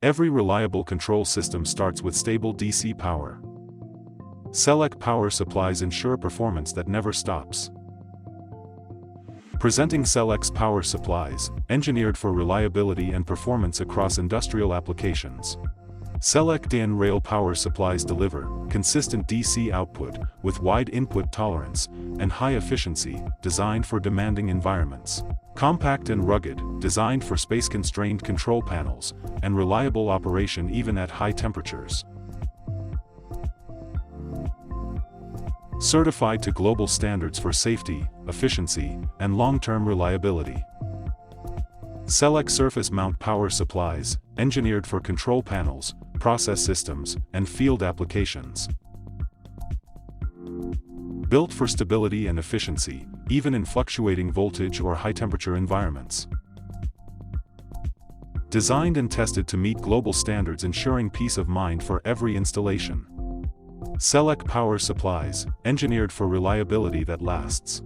Every reliable control system starts with stable DC power. Selec Power Supplies ensure performance that never stops. Presenting Selec's Power Supplies, engineered for reliability and performance across industrial applications. Selec Rail Power Supplies deliver consistent DC output with wide input tolerance and high efficiency, designed for demanding environments. Compact and rugged, designed for space-constrained control panels, and reliable operation even at high temperatures. Certified to global standards for safety, efficiency, and long-term reliability. Selec Surface Mount Power Supplies, engineered for control panels, process systems, and field applications. Built for stability and efficiency, even in fluctuating voltage or high-temperature environments. Designed and tested to meet global standards, ensuring peace of mind for every installation. Selec Power Supplies, engineered for reliability that lasts.